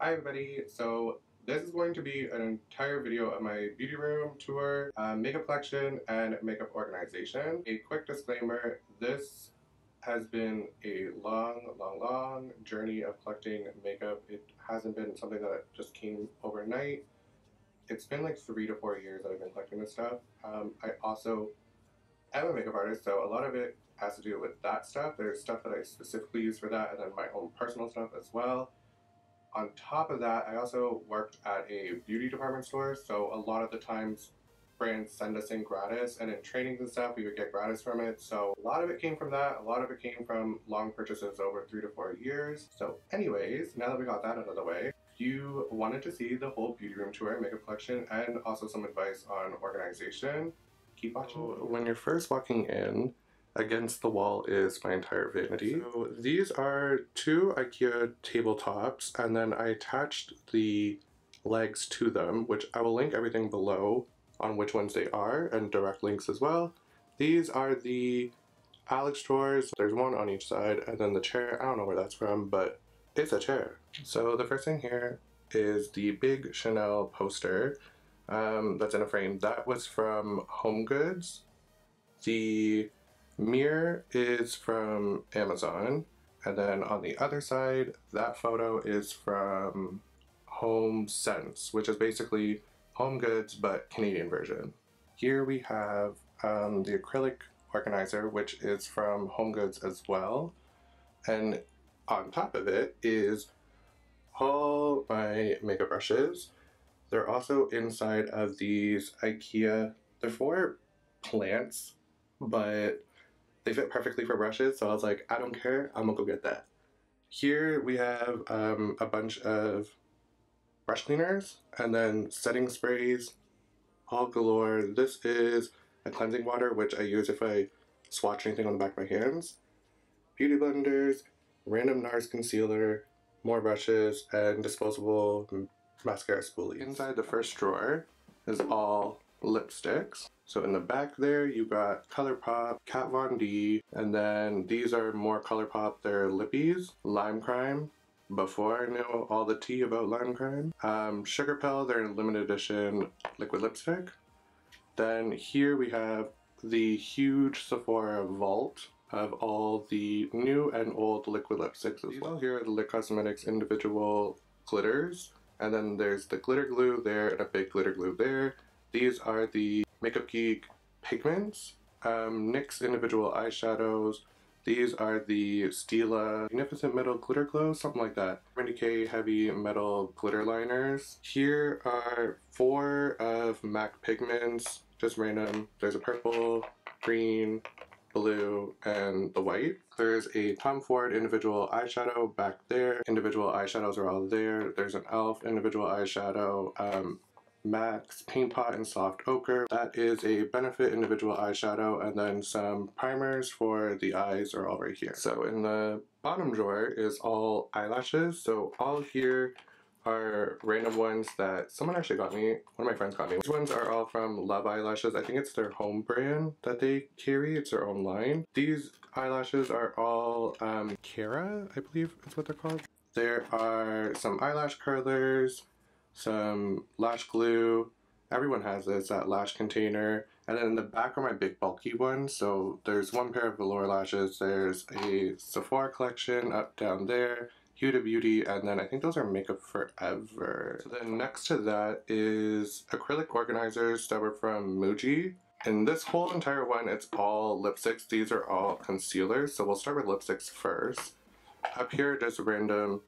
Hi everybody, so this is going to be an entire video of my beauty room tour, makeup collection, and makeup organization. A quick disclaimer, this has been a long journey of collecting makeup. It hasn't been something that just came overnight. It's been like 3 to 4 years that I've been collecting this stuff. I also am a makeup artist, so a lot of it has to do with that stuff. There's stuff that I specifically use for that, and then my own personal stuff as well. On top of that, I also worked at a beauty department store, so a lot of the times brands send us in gratis, and in trainings and stuff we would get gratis from it. So a lot of it came from that, a lot of it came from long purchases over 3 to 4 years. So anyways, now that we got that out of the way, if you wanted to see the whole beauty room tour, makeup collection, and also some advice on organization, keep watching. So when you're first walking in, against the wall is my entire vanity. So these are 2 IKEA tabletops, and then I attached the legs to them, which I will link everything below on which ones they are, and direct links as well. These are the Alex drawers. There's one on each side, and then the chair, I don't know where that's from, but it's a chair. So the first thing here is the big Chanel poster that's in a frame. That was from HomeGoods. The mirror is from Amazon, and then on the other side, that photo is from HomeSense, which is basically HomeGoods but Canadian version. Here we have the acrylic organizer, which is from HomeGoods as well, and on top of it is all my makeup brushes. They're also inside of these IKEA. They're for plants, but they fit perfectly for brushes, so I was like, I don't care, I'm gonna go get that. Here we have a bunch of brush cleaners and then setting sprays, all galore. This is a cleansing water, which I use if I swatch anything on the back of my hands. Beauty blenders, random NARS concealer, more brushes, and disposable mascara spoolies. Inside the first drawer is all lipsticks. So in the back there, you got ColourPop, Kat Von D, and then these are more ColourPop. They're lippies, Lime Crime. Before I knew all the tea about Lime Crime. Sugar Pill, they're in limited edition liquid lipstick. Then here we have the huge Sephora vault of all the new and old liquid lipsticks as well. Here are the Lit Cosmetics individual glitters, and then there's the glitter glue there and a big glitter glue there. These are the Makeup Geek pigments, NYX individual eyeshadows. These are the Stila Magnificent Metal Glitter Glow, something like that. 20K Heavy Metal Glitter Liners. Here are 4 of MAC pigments, just random. There's a purple, green, blue, and the white. There's a Tom Ford individual eyeshadow back there. Individual eyeshadows are all there. There's an e.l.f. individual eyeshadow. MAC's Paint Pot and Soft Ochre. That is a Benefit individual eyeshadow, and then some primers for the eyes are all right here. So in the bottom drawer is all eyelashes. So all here are random ones that someone actually got me. One of my friends got me. These ones are all from Love Eyelashes. I think it's their home brand that they carry. It's their own line. These eyelashes are all Cara, I believe is what they're called. There are some eyelash curlers, some lash glue. Everyone has this, that lash container. And then in the back are my big bulky ones. So there's one pair of velour lashes. There's a Sephora collection up down there, Huda Beauty, and then I think those are Makeup Forever. So then next to that is acrylic organizers that were from Muji. In this whole entire one, it's all lipsticks. These are all concealers. So we'll start with lipsticks first. Up here, there's random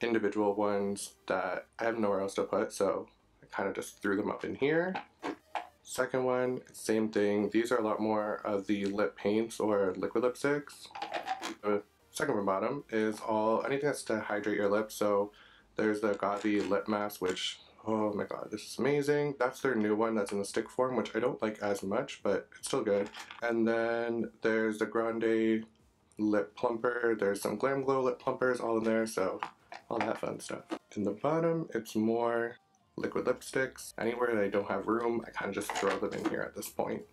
individual ones that I have nowhere else to put, so I kind of just threw them up in here. Second one, same thing. These are a lot more of the lip paints or liquid lipsticks. The second from bottom is all anything that's to hydrate your lips. So there's the Gavi lip mask, which, oh my god, this is amazing. That's their new one that's in the stick form, which I don't like as much, but it's still good. And then there's the Grande lip plumper. There's some Glam Glow lip plumpers all in there, so all that fun stuff. In the bottom, it's more liquid lipsticks. Anywhere that I don't have room, I kind of just throw them in here at this point.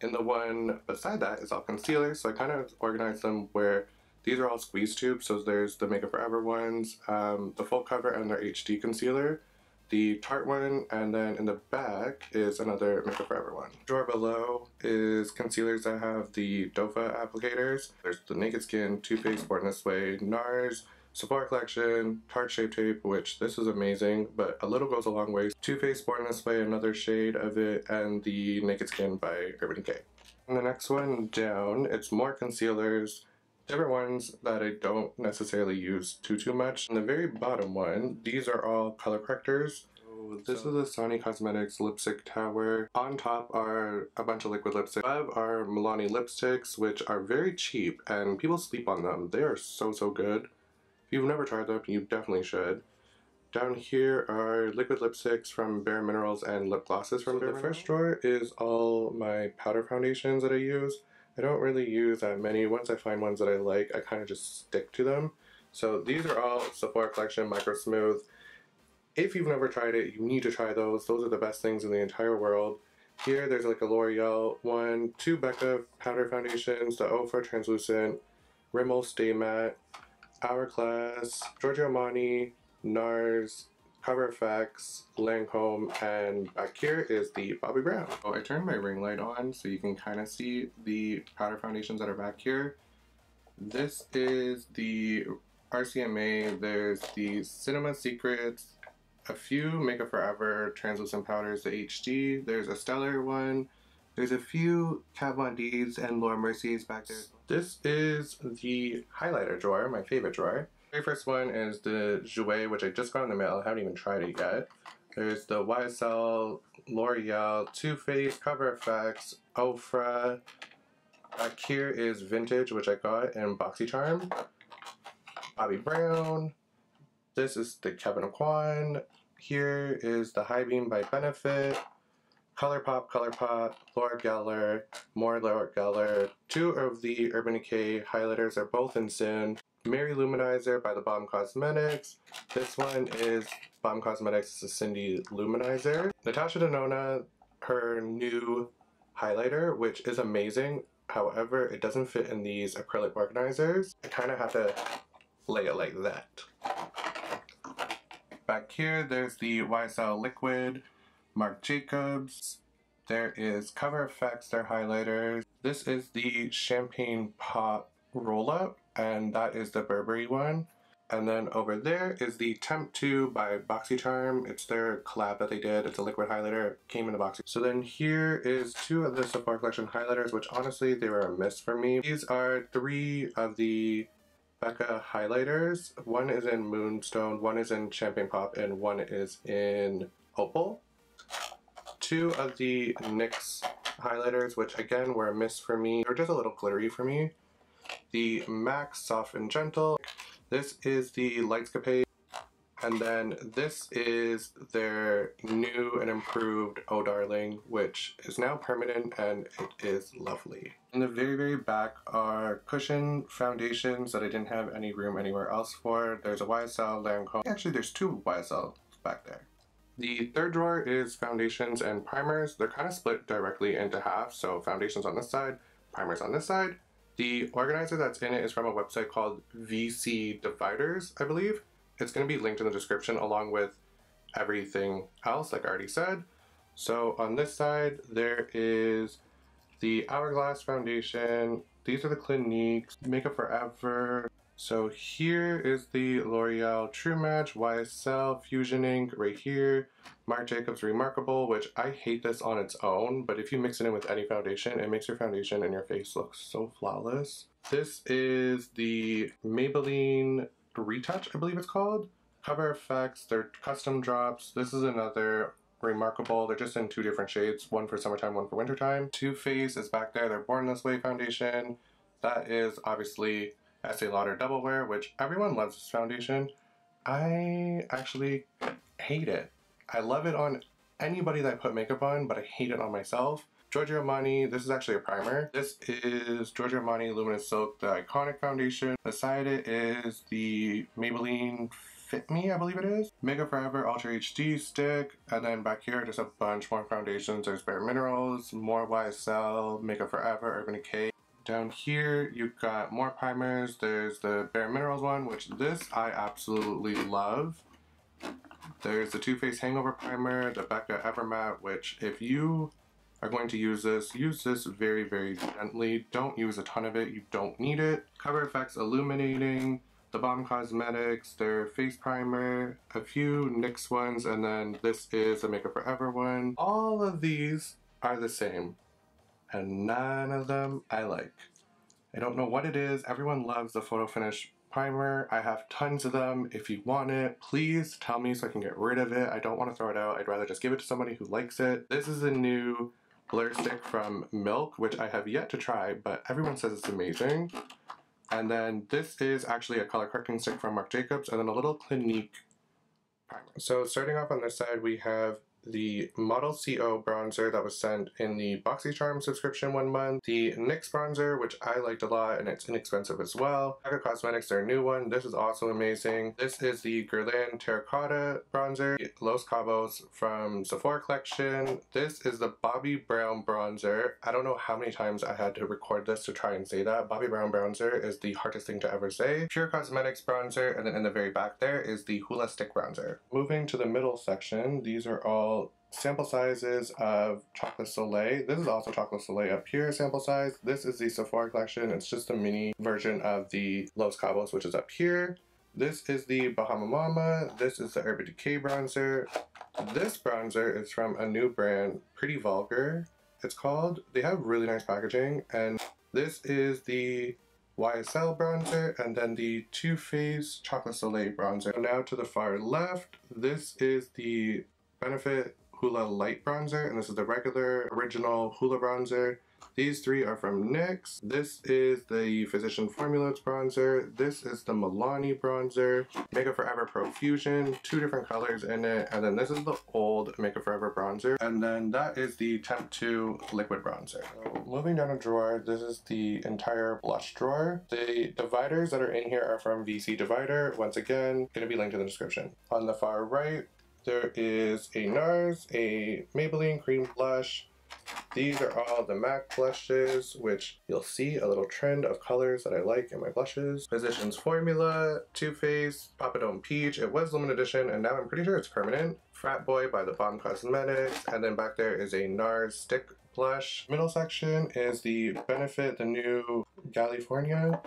In the one beside that is all concealer, so I kind of organized them where These are all squeeze tubes, so there's the Makeup Forever ones, the full cover and their HD concealer, the Tarte one, and then in the back is another Makeup Forever one. Drawer below is concealers that have the Dofa applicators. There's the Naked Skin, Too Faced Born This Way, NARS, Sephora Collection, Tarte Shape Tape, which this is amazing, but a little goes a long way. Too Faced Born This Way, another shade of it, and the Naked Skin by Urban Decay. And the next one down, it's more concealers, different ones that I don't necessarily use too much. On the very bottom one, these are all color correctors. So this is the Sony Cosmetics Lipstick Tower. On top are a bunch of liquid lipsticks. Above are Milani lipsticks, which are very cheap and people sleep on them. They are so good. If you've never tried them, you definitely should. Down here are liquid lipsticks from Bare Minerals and lip glosses from Bare Minerals. The first drawer is all my powder foundations that I use. I don't really use that many. Once I find ones that I like, I kind of just stick to them. So these are all Sephora Collection Micro Smooth. If you've never tried it, you need to try those. Those are the best things in the entire world. Here there's like a L'Oreal one, two Becca powder foundations, the Ofra Translucent, Rimmel Stay Matte, Hourglass, Giorgio Armani, NARS, Cover FX, Lancome, and back here is the Bobbi Brown. So I turned my ring light on so you can kind of see the powder foundations that are back here. This is the RCMA, there's the Cinema Secrets, a few Makeup Forever translucent powders, the HD, there's a Stellar one, there's a few Kat Von D's and Laura Merciers back there. This is the highlighter drawer, my favorite drawer. The very first one is the Jouer, which I just got in the mail. I haven't even tried it yet. There's the YSL, L'Oreal, Too Faced, Cover FX, Ofra. Back here is Vintage, which I got in BoxyCharm. Bobbi Brown. This is the Kevyn Aucoin. Here is the High Beam by Benefit. ColourPop, Laura Geller, more Laura Geller. Two of the Urban Decay highlighters are both in Sin. Mary Luminizer by the Balm Cosmetics. This one is Balm Cosmetics' Cindy Luminizer. Natasha Denona, her new highlighter, which is amazing. However, it doesn't fit in these acrylic organizers. I kind of have to lay it like that. Back here, there's the YSL Liquid, Marc Jacobs. There is Cover FX, their highlighters. This is the Champagne Pop Roll-Up, and that is the Burberry one. And then over there is the Temp 2 by BoxyCharm. It's their collab that they did. It's a liquid highlighter. It came in the box. So then here is two of the Sephora Collection highlighters, which honestly, they were a miss for me. These are three of the Becca highlighters. One is in Moonstone, one is in Champagne Pop, and one is in Opal. Two of the NYX highlighters, which again were a miss for me. They're just a little glittery for me. The MAC Soft and Gentle. This is the Lightscapade. And then this is their new and improved Oh Darling, which is now permanent and it is lovely. In the very back are cushion foundations that I didn't have any room anywhere else for. There's a YSL, Lancome. Actually, there's two YSL back there. The third drawer is foundations and primers. They're kind of split directly into half, so foundations on this side, primers on this side. The organizer that's in it is from a website called VC Dividers, I believe. It's going to be linked in the description along with everything else, like I already said. So on this side, there is the Hourglass foundation. These are the Cliniques, Makeup Forever. So here is the L'Oreal True Match, YSL, Fusion Ink right here. Marc Jacobs Remarkable, which I hate this on its own, but if you mix it in with any foundation, it makes your foundation and your face look so flawless. This is the Maybelline Retouch, I believe it's called. Cover FX, they're custom drops. This is another Remarkable. They're just in two different shades, one for summertime, one for wintertime. Too Faced is back there, their Born This Way foundation. That is obviously Estee Lauder Double Wear, which everyone loves this foundation. I actually hate it. I love it on anybody that I put makeup on, but I hate it on myself. Giorgio Armani, this is actually a primer. This is Giorgio Armani Luminous Silk, the iconic foundation. Beside it is the Maybelline Fit Me, I believe it is. Makeup Forever Ultra HD stick. And then back here, just a bunch more foundations. There's Bare Minerals, more YSL, Makeup Forever, Urban Decay. Down here, you've got more primers. There's the Bare Minerals one, which this I absolutely love. There's the Too Faced Hangover Primer, the Becca Evermatte, which if you are going to use this very, very gently. Don't use a ton of it. You don't need it. Cover FX Illuminating, the Bomb Cosmetics, their face primer, a few NYX ones, and then this is a Makeup Forever one. All of these are the same, and none of them I like. I don't know what it is. Everyone loves the Photo Finish primer. I have tons of them. If you want it, please tell me so I can get rid of it. I don't want to throw it out. I'd rather just give it to somebody who likes it. This is a new blur stick from Milk, which I have yet to try, but everyone says it's amazing. And then this is actually a color correcting stick from Marc Jacobs, and then a little Clinique primer. So starting off on this side, we have the Model CO bronzer that was sent in the BoxyCharm subscription 1 month, the NYX bronzer, which I liked a lot and it's inexpensive as well, Becca Cosmetics, their new one, this is also amazing. This is the Guerlain Terracotta bronzer, Los Cabos from Sephora collection. This is the Bobbi Brown bronzer. I don't know how many times I had to record this to try and say that. Bobbi Brown bronzer is the hardest thing to ever say. Pure Cosmetics bronzer, and then in the very back there is the Hoola Stick bronzer. Moving to the middle section, these are all sample sizes of Chocolate Soleil. This is also Chocolate Soleil up here sample size. This is the Sephora collection. It's just a mini version of the Los Cabos, which is up here. This is the Bahama Mama. This is the Urban Decay bronzer. This bronzer is from a new brand, Pretty Vulgar, it's called. They have really nice packaging, and this is the YSL bronzer, and then the Too Faced Chocolate Soleil bronzer. Now to the far left, this is the Benefit Hoola Light bronzer, and this is the regular original Hoola bronzer. These three are from NYX. This is the Physician Formulas bronzer. This is the Milani bronzer. Makeup Forever Pro Fusion, 2 different colors in it. And then this is the old Makeup Forever bronzer. And then that is the Temp 2 liquid bronzer. So moving down a drawer, this is the entire blush drawer. The dividers that are in here are from VC Divider. Once again, gonna be linked in the description. On the far right, there is a NARS, a Maybelline cream blush. These are all the MAC blushes, which you'll see a little trend of colors that I like in my blushes. Physicians Formula, Too Faced, Papadome Peach. It was limited edition, and now I'm pretty sure it's permanent. Frat Boy by the Bomb Cosmetics, and then back there is a NARS stick blush. Middle section is the Benefit, the new California.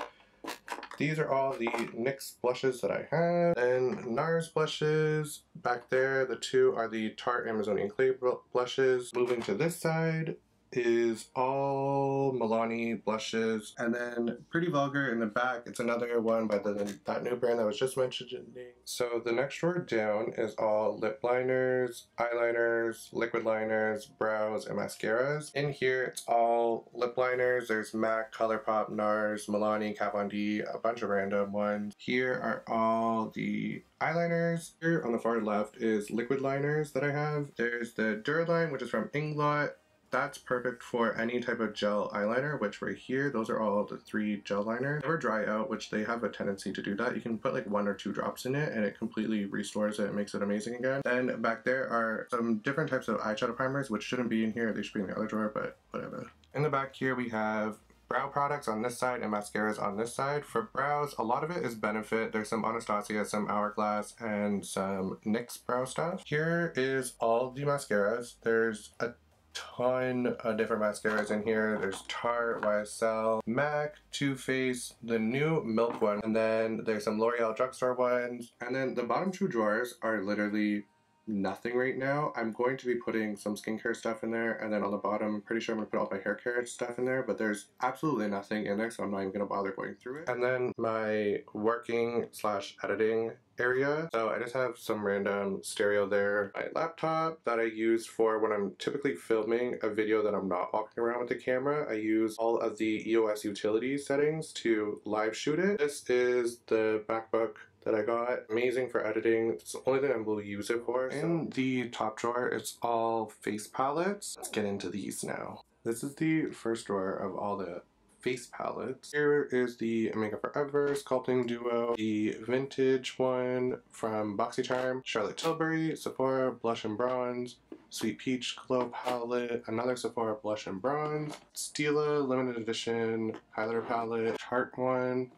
These are all the NYX blushes that I have. Then NARS blushes. Back there, the 2 are the Tarte Amazonian Clay blushes. Moving to this side is all Milani blushes. And then Pretty Vulgar in the back, it's another one by that new brand that was just mentioned. So the next drawer down is all lip liners, eyeliners, liquid liners, brows, and mascaras. In here, it's all lip liners. There's MAC, ColourPop, NARS, Milani, Kat Von D, a bunch of random ones. Here are all the eyeliners. Here on the far left is liquid liners that I have. There's the Duraline, which is from Inglot. That's perfect for any type of gel eyeliner, which right here, those are all the 3 gel liners. Never dry out, which they have a tendency to do that. You can put like 1 or 2 drops in it and it completely restores it and makes it amazing again. Then back there are some different types of eyeshadow primers, which shouldn't be in here. They should be in the other drawer, but whatever. In the back here, we have brow products on this side and mascaras on this side. For brows, a lot of it is Benefit. There's some Anastasia, some Hourglass, and some NYX brow stuff. Here is all the mascaras. There's a ton of different mascaras in here. There's Tarte, YSL, MAC, Too Faced, the new Milk one, and then there's some L'Oreal drugstore ones. And then the bottom 2 drawers are literally nothing right now. I'm going to be putting some skincare stuff in there, and then on the bottom, I'm pretty sure I'm going to put all my hair care stuff in there, but there's absolutely nothing in there, so I'm not even going to bother going through it. And then my working / editing area. So I just have some random stereo there. My laptop that I use for when I'm typically filming a video that I'm not walking around with the camera. I use all of the EOS utility settings to live shoot it. This is the MacBook that I got. Amazing for editing. It's the only thing I will use it for. In the top drawer, it's all face palettes. Let's get into these now. This is the first drawer of all the face palettes. Here is the Makeup Forever Sculpting Duo, the vintage one from BoxyCharm, Charlotte Tilbury, Sephora Blush and Bronze, Sweet Peach Glow Palette, another Sephora Blush and Bronze, Stila Limited Edition Highlighter Palette, Chart one,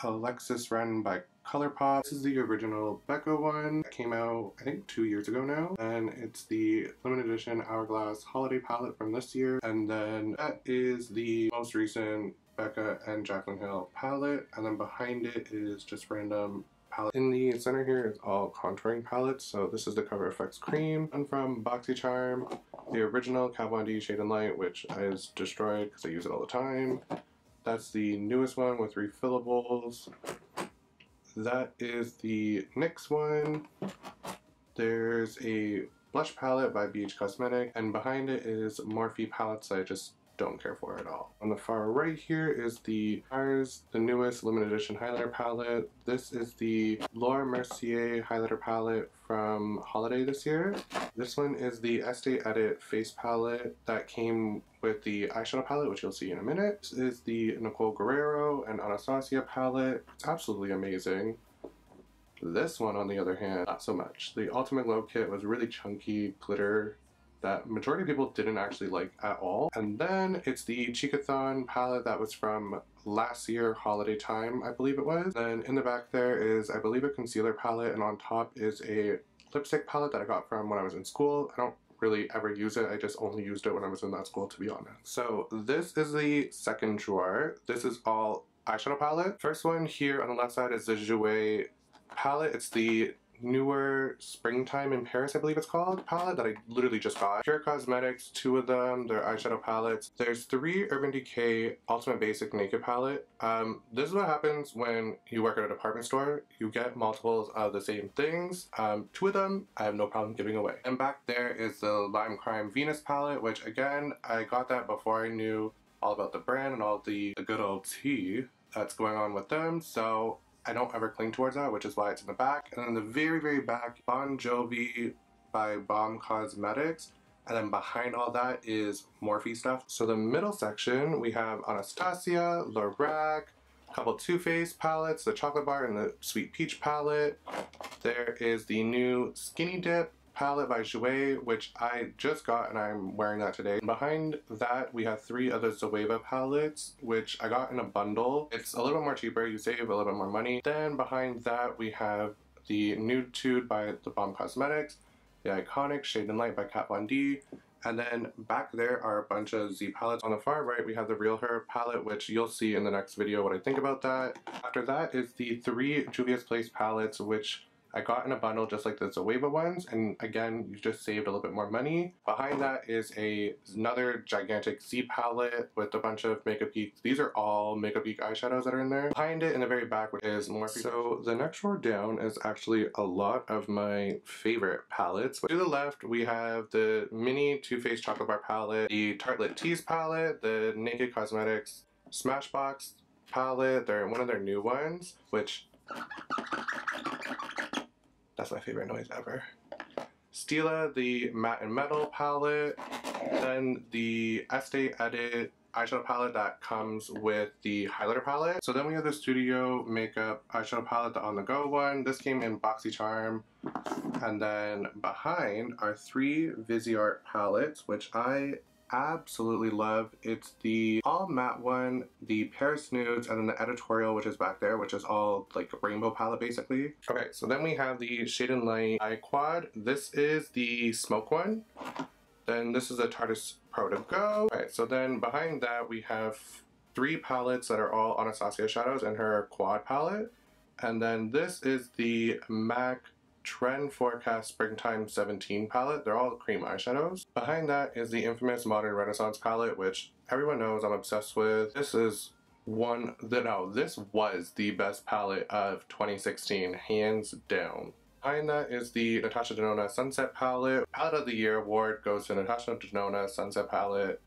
Alexis Ren by ColourPop. This is the original Becca one. It came out, I think, 2 years ago now. And it's the limited edition Hourglass Holiday Palette from this year. And then that is the most recent Becca and Jaclyn Hill palette. And then behind it is just random palette. In the center here is all contouring palettes. So this is the Cover FX Cream. And from BoxyCharm, the original Kat Von D Shade and Light, which is destroyed because I use it all the time. That's the newest one with refillables. That is the NYX one. There's a blush palette by BH Cosmetic, and behind it is Morphe palettes that I just don't care for at all. On the far right here is the Mars, the newest limited edition highlighter palette. This is the Laura Mercier highlighter palette from holiday this year. This one is the Estee Edit face palette that came with the eyeshadow palette, which you'll see in a minute. This is the Nicole Guerrero and Anastasia palette. It's absolutely amazing. This one, on the other hand, not so much. The Ultimate Glow Kit was really chunky glitter that majority of people didn't actually like at all. And then it's the Cheekathon palette that was from last year holiday time, I believe it was. Then in the back there is, I believe, a concealer palette, and on top is a lipstick palette that I got from when I was in school. I don't really ever use it. I just only used it when I was in that school, to be honest. So this is the second drawer. This is all eyeshadow palette. First one here on the left side is the Jouer palette. It's the newer Springtime in Paris, I believe it's called, palette that I literally just got. Pure Cosmetics, 2 of them, they're eyeshadow palettes. There's 3 Urban Decay Ultimate Basic Naked palette. This is what happens when you work at a department store. You get multiples of the same things. 2 of them I have no problem giving away. And back there is the Lime Crime Venus palette, which again, I got that before I knew all about the brand and all the good old tea that's going on with them. So I don't ever cling towards that, which is why it's in the back. And then the very, very back, Bon Jovi by Bomb Cosmetics. And then behind all that is Morphe stuff. So the middle section, we have Anastasia, Lorac, a couple Too Faced palettes, the Chocolate Bar and the Sweet Peach palette. There is the new Skinny Dip palette by Jouer, which I just got and I'm wearing that today. Behind that we have 3 other Zoeva palettes, which I got in a bundle. It's a little bit more cheaper, you save a little bit more money. Then behind that we have the Nude Tude by the Bomb Cosmetics, the Iconic Shade and Light by Kat Von D, and then back there are a bunch of Z palettes. On the far right we have the Real Her palette, which you'll see in the next video what I think about that. After that is the 3 Juvia's Place palettes, which I got in a bundle just like the Zoeva ones, and again, you just saved a little bit more money. Behind that is another gigantic Z palette with a bunch of Makeup Geek. These are all Makeup Geek eyeshadows that are in there. Behind it in the very back is Morphe. So the next drawer down is actually a lot of my favorite palettes. To the left, we have the mini Too Faced Chocolate Bar palette, the Tartelette Tease palette, the Naked Cosmetics Smashbox palette. They're one of their new ones, which that's my favorite noise ever. Stila, the Matte and Metal palette, then the Estee Edit eyeshadow palette that comes with the highlighter palette. So then we have the Studio Makeup eyeshadow palette, the On The Go one. This came in BoxyCharm. And then behind are 3 Viseart palettes, which I absolutely love. It's the all matte one, the Paris Nudes, and then the editorial, which is back there, which is all like a rainbow palette basically. Okay, so then we have the Shade and Light Eye Quad. This is the Smoke one. Then this is a Tarte's Pro to Go. Alright, so then behind that we have 3 palettes that are all Anastasia shadows and her quad palette. And then this is the MAC Trend Forecast Springtime 17 palette. They're all cream eyeshadows. Behind that is the infamous Modern Renaissance palette, which everyone knows I'm obsessed with. This is this was the best palette of 2016, hands down. Behind that is the Natasha Denona Sunset palette. Palette of the Year award goes to Natasha Denona Sunset palette.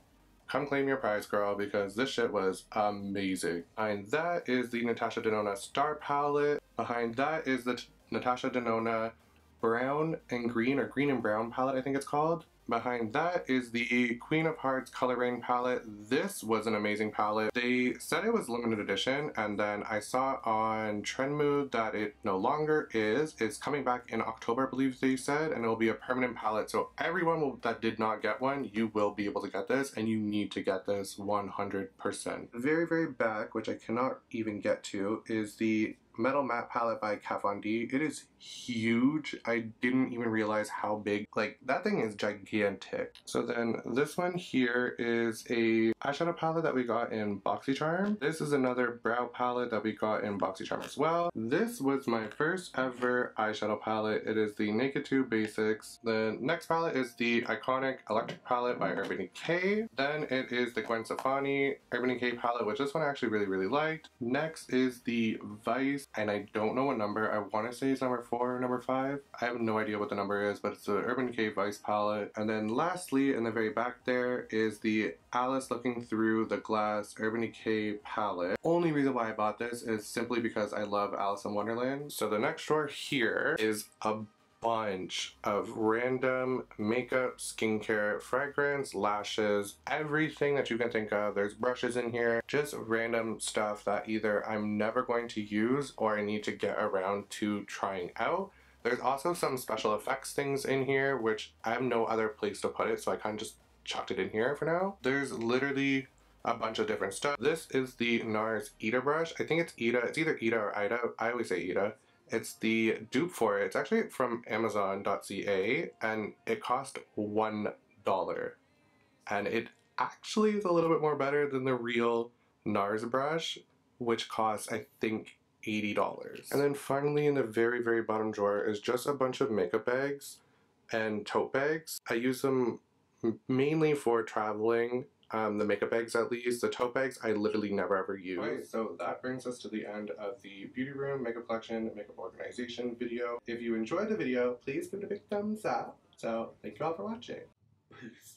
Come claim your prize, girl, because this shit was amazing. Behind that is the Natasha Denona Star palette. Behind that is the Natasha Denona Brown and Green, or Green and Brown palette, I think it's called. Behind that is the Queen of Hearts Color Rain palette. This was an amazing palette. They said it was limited edition, and then I saw on Trendmood that it no longer is. It's coming back in October, I believe they said, and it will be a permanent palette. So everyone that did not get one, you will be able to get this, and you need to get this 100%. Very, very back, which I cannot even get to, is the Metal Matte palette by Kat Von D. It is huge. I didn't even realize how big, like, that thing is gigantic. So then this one here is a eyeshadow palette that we got in BoxyCharm. This is another brow palette that we got in BoxyCharm as well. This was my first ever eyeshadow palette. It is the Naked 2 Basics. The next palette is the iconic Electric palette by Urban Decay. Then it is the Gwen Stefani Urban Decay palette, which this one I actually really liked. Next is the Vice, and I don't know what number. I want to say it's number 4 or number 5. I have no idea what the number is, but it's the Urban Decay Vice palette. And then lastly, in the very back there, is the Alice Looking Through the Glass Urban Decay palette. Only reason why I bought this is simply because I love Alice in Wonderland. So the next drawer here is a bunch of random makeup, skincare, fragrance, lashes, everything that you can think of. There's brushes in here, just random stuff that either I'm never going to use or I need to get around to trying out. There's also some special effects things in here, which I have no other place to put it, so I kind of just chucked it in here for now. There's literally a bunch of different stuff. This is the NARS Ida brush. I think it's Ida. It's either Ida or Ida. I always say Ida. It's the dupe for it. It's actually from Amazon.ca, and it cost $1. And it actually is a little bit more better than the real NARS brush, which costs, I think, $80. And then finally, in the very bottom drawer is just a bunch of makeup bags and tote bags. I use them mainly for traveling. The makeup bags at least. The tote bags I literally never ever use. Alright, so that brings us to the end of the beauty room makeup collection makeup organization video. If you enjoyed the video, please give it a big thumbs up. So thank you all for watching. Peace.